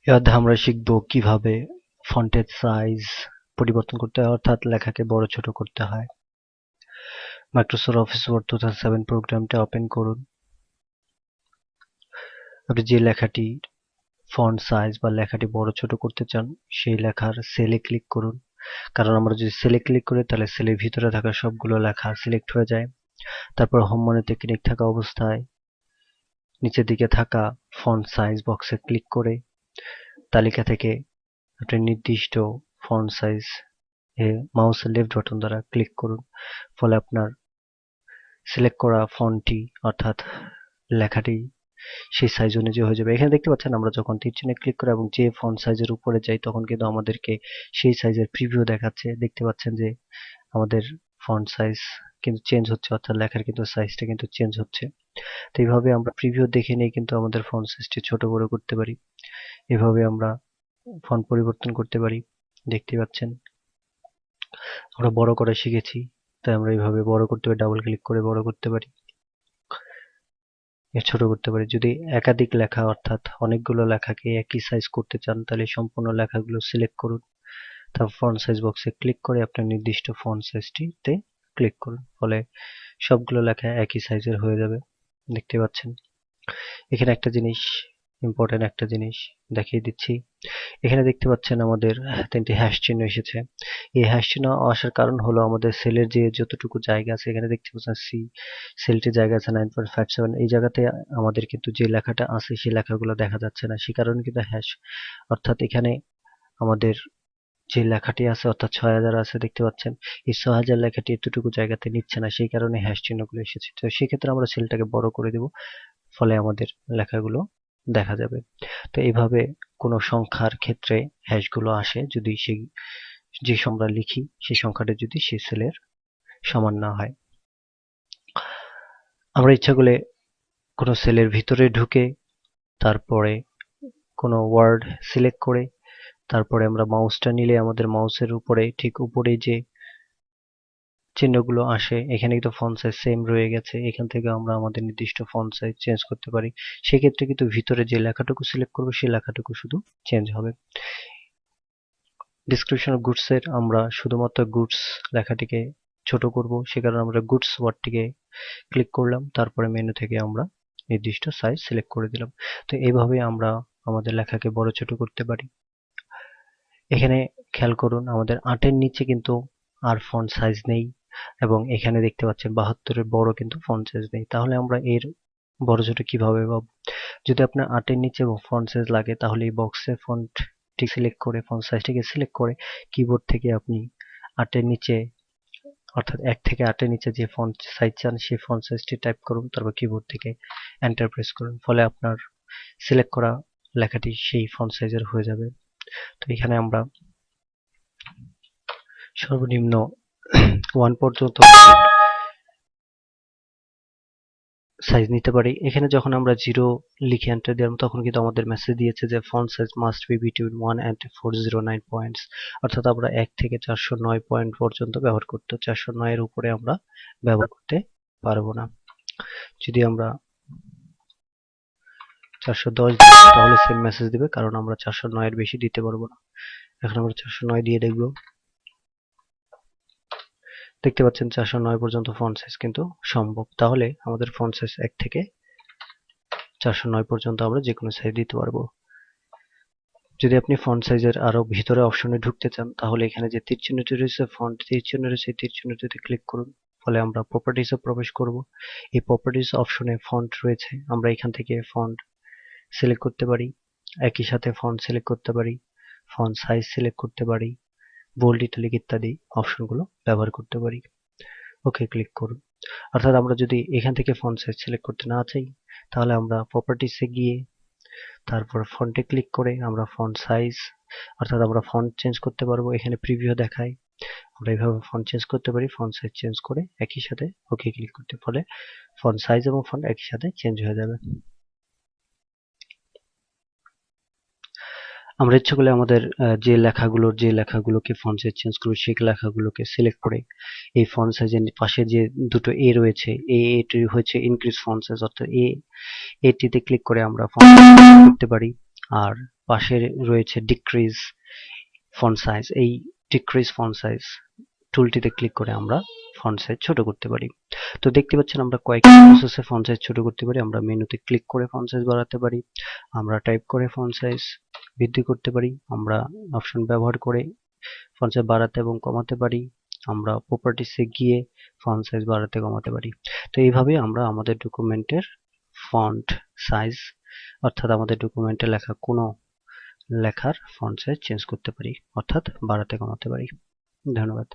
এই অধ্যায়ে আমরা শিখব কিভাবে ফন্টের সাইজ পরিবর্তন করতে হয়, অর্থাৎ লেখাকে বড় ছোট করতে হয়। মাইক্রোসফট অফিস ওয়ার্ড 2007 প্রোগ্রামটা ওপেন করুন। আপনি যে লেখাটি ফন্ট সাইজ বা লেখাটি বড় ছোট করতে চান সেই লেখার সেলে ক্লিক করুন। কারণ আমরা যদি সেলে ক্লিক করি তাহলে সেলের ভিতরে থাকা সবগুলো লেখা সিলেক্ট হয়ে যায়। তারপর হোম মেনুতে ক্লিক থাকা অবস্থায় নিচের দিকে থাকা ফন্ট সাইজ বক্সে ক্লিক করে তালিকা থেকে আপনি নির্দিষ্ট ফন্ট সাইজ মাউসের লেফট বাটন দ্বারা ক্লিক করুন। ফলে আপনার সিলেক্ট করা ফন্টটি অর্থাৎ লেখাটি সেই সাইজ অনুযায়ী হয়ে যাবে। এখানে দেখতে পাচ্ছেন আমরা যখন তীর চিহ্নে ক্লিক করি এবং যে ফন্ট সাইজের উপরে যাই তখন কিন্তু আমাদেরকে সেই সাইজের প্রিভিউ দেখাচ্ছে। দেখতে পাচ্ছেন যে আমাদের ফন্ট সাইজ কিন্তু চেঞ্জ হচ্ছে, অর্থাৎ লেখার কিন্তু সাইজটা কিন্তু চেঞ্জ হচ্ছে। তো এইভাবে আমরা প্রিভিউ দেখে নিয়ে কিন্তু আমাদের ফন্ট সাইজটি ছোট বড় করতে পারি। এভাবে আমরা ফন্ট পরিবর্তন করতে পারি। দেখতে পাচ্ছেন আমরা বড় করা শিখেছি, তাই আমরা এইভাবে বড় করতে পারি, ডাবল ক্লিক করে বড় করতে পারি, ছোট করতে পারি। যদি একাধিক লেখা অর্থাৎ অনেকগুলো লেখাকে একই সাইজ করতে চান তাহলে সম্পূর্ণ লেখাগুলো সিলেক্ট করুন। তারপর ফন্ট সাইজ বক্সে ক্লিক করে আপনার নির্দিষ্ট ফন্ট সাইজটিতে ক্লিক করুন। ফলে সবগুলো লেখা একই সাইজের হয়ে যাবে। দেখতে পাচ্ছেন এখানে একটা জিনিস, ইম্পর্টেন্ট একটা জিনিস দেখিয়ে দিচ্ছি। এখানে দেখতে পাচ্ছেন আমাদের তিনটি হ্যাশ চিহ্ন এসেছে। এই হ্যাশ চিহ্ন আসার কারণ হলো আমাদের সেলের যে যতটুকু জায়গা আছে, এখানে দেখতে পাচ্ছেন সেলটির জায়গা আছে 9.57, এই জায়গাতে আমাদের কিন্তু যে লেখাটা আছে সেই লেখাগুলো দেখা যাচ্ছে না, সে কারণে কিন্তু হ্যাশ, অর্থাৎ এখানে আমাদের যে লেখাটি আছে অর্থাৎ 6000 আছে, দেখতে পাচ্ছেন এই 6000 লেখাটি এতটুকু জায়গাতে নিচ্ছে না, সেই কারণে হ্যাশ চিহ্নগুলো এসেছে। তো সেক্ষেত্রে আমরা সেলটাকে বড় করে দেব, ফলে আমাদের লেখাগুলো দেখা যাবে। তো এইভাবে কোনো সংখ্যার ক্ষেত্রে হ্যাশগুলো আসে যদি যে আমরা লিখি সেই সংখ্যাটা যদি সেই সেলের সমান না হয়। আমরা ইচ্ছা করলে কোনো সেলের ভিতরে ঢুকে তারপরে কোনো ওয়ার্ড সিলেক্ট করে তারপরে আমরা মাউসটা নিলে আমাদের মাউসের উপরে ঠিক উপরে যে চিহ্নগুলো আসে এখানে কিন্তু ফন্ট সাইজ সেম রয়ে গেছে, এখান থেকে আমরা আমাদের নির্দিষ্ট ফন্ট সাইজ চেঞ্জ করতে পারি। সেক্ষেত্রে কিন্তু ভিতরে যে লেখাটুকু সিলেক্ট করবো সেই লেখাটুকু শুধু চেঞ্জ হবে। ডিসক্রিপশন অফ গুডস এর আমরা শুধুমাত্র গুডস লেখাটিকে ছোট করব, সে কারণে আমরা গুডস ওয়ার্ডটিকে ক্লিক করলাম, তারপরে মেনু থেকে আমরা নির্দিষ্ট সাইজ সিলেক্ট করে দিলাম। তো এইভাবে আমরা আমাদের লেখাকে বড় ছোট করতে পারি। এখানে খেয়াল করুন আমাদের 8 এর নিচে কিন্তু আর ফন্ট সাইজ নেই, এবং এখানে দেখতে পাচ্ছেন 72 এর বড় কিন্তু ফন্ট সাইজ নেই। তাহলে আমরা এর বড় ছোট কিভাবে পাবো? যদি আপনার 8 এর নিচে ফন্ট সাইজ লাগে তাহলে এই বক্সে ফন্টটি সিলেক্ট করে ফন্ট সাইজটিকে সিলেক্ট করে কিবোর্ড থেকে আপনি 8 এর নিচে অর্থাৎ 1 থেকে 8 এর নিচে যে ফন্ট সাইজ চান সেই ফন্ট সাইজটি টাইপ করুন, তারপর কিবোর্ড থেকে এন্টার প্রেস করুন, ফলে আপনার সিলেক্ট করা লেখাটি সেই ফন্ট সাইজের হয়ে যাবে। তো এখানে আমরা সর্বনিম্ন 1 পর্যন্ত সাইজ নিতে পারি। এখানে যখন আমরা 0 লিখে এন্টার দিলাম তখন কিন্তু আমাদের মেসেজ দিয়েছে যে font size must be between 1 and 409 points, অর্থাৎ আমরা 1 থেকে 409 পয়েন্ট পর্যন্ত ব্যবহার করতে, 409 এর উপরে আমরা ব্যবহার করতে পারবো না। যদি আমরা 410 দিই তাহলে সেম মেসেজ দিবে, কারণ আমরা 409 এর বেশি দিতে পারবো না। এখন আমরা 409 দিয়ে দেখব। দেখতে পাচ্ছেন 409 পর্যন্ত ফন্ট সাইজ কিন্তু সম্ভব। তাহলে আমাদের ফন্ট সাইজ 1 থেকে 409 পর্যন্ত আমরা যে কোনো সাইজ দিতে পারবো। যদি আপনি ফন্ট সাইজের আরো ভিতরে অপশনে ঢুকতে চান তাহলে এখানে যে তীর চিহ্নটি রয়েছে, ফন্ট তীর চিহ্ন রয়েছে, তীর চিহ্নটিতে ক্লিক করুন। ফলে আমরা প্রপার্টিসে প্রবেশ করব। এই প্রপার্টিস অপশনে ফন্ট রয়েছে, আমরা এখান থেকে ফন্ট সিলেক্ট করতে পারি, একই সাথে ফন্ট সিলেক্ট করতে পারি, ফন্ট সাইজ সিলেক্ট করতে পারি, বোল্ড ইটালিক ইত্যাদি অপশনগুলো ব্যবহার করতে পারি। ওকে ক্লিক করুন। অর্থাৎ আমরা যদি এখান থেকে ফন্ট সাইজ সিলেক্ট করতে না চাই তাহলে আমরা প্রপার্টিসে গিয়ে তারপর ফন্টে ক্লিক করে আমরা ফন্ট সাইজ অর্থাৎ আমরা ফন্ট চেঞ্জ করতে পারবো। এখানে প্রিভিউ দেখায়, আমরা এইভাবে ফন্ট চেঞ্জ করতে পারি, ফন্ট সাইজ চেঞ্জ করে একই সাথে ওকে ক্লিক করতে, ফলে ফন্ট সাইজ এবং ফন্ট একই সাথে চেঞ্জ হয়ে যাবে। আমরা ইচ্ছা করলে আমাদের যে লেখাগুলোকে ফন্ট সাইজ চেঞ্জ করবো সেই লেখাগুলোকে সিলেক্ট করে এই ফন্ট সাইজের পাশে যে দুটো এ রয়েছে, এটি হচ্ছে ইনক্রিজ ফন্ট সাইজ, অর্থাৎ এটিতে ক্লিক করে আমরা ফন্ট করতে পারি। আর পাশে রয়েছে ডিক্রিজ ফন্ট সাইজ। এই ডিক্রিজ ফন্ট সাইজ টুলটিতে ক্লিক করে আমরা ফন্ট সাইজ ছোট করতে পারি। তো দেখতে পাচ্ছেন আমরা কয়েকটি প্রসেসে ফন্ট সাইজ ছোট করতে পারি। আমরা মেনুতে ক্লিক করে ফন্ট সাইজ বাড়াতে পারি, আমরা টাইপ করে ফন্ট সাইজ বৃদ্ধি করতে পারি, আমরা অপশন ব্যবহার করে ফন্ট সাইজ বাড়াতে এবং কমাতে পারি, আমরা প্রপার্টিসে গিয়ে ফন্ট সাইজ বাড়াতে কমাতে পারি। তো এইভাবে আমরা আমাদের ডকুমেন্টের ফন্ট সাইজ অর্থাৎ আমাদের ডকুমেন্টে লেখা কোনো লেখার ফন্ট সাইজ চেঞ্জ করতে পারি অর্থাৎ বাড়াতে কমাতে পারি। ধন্যবাদ।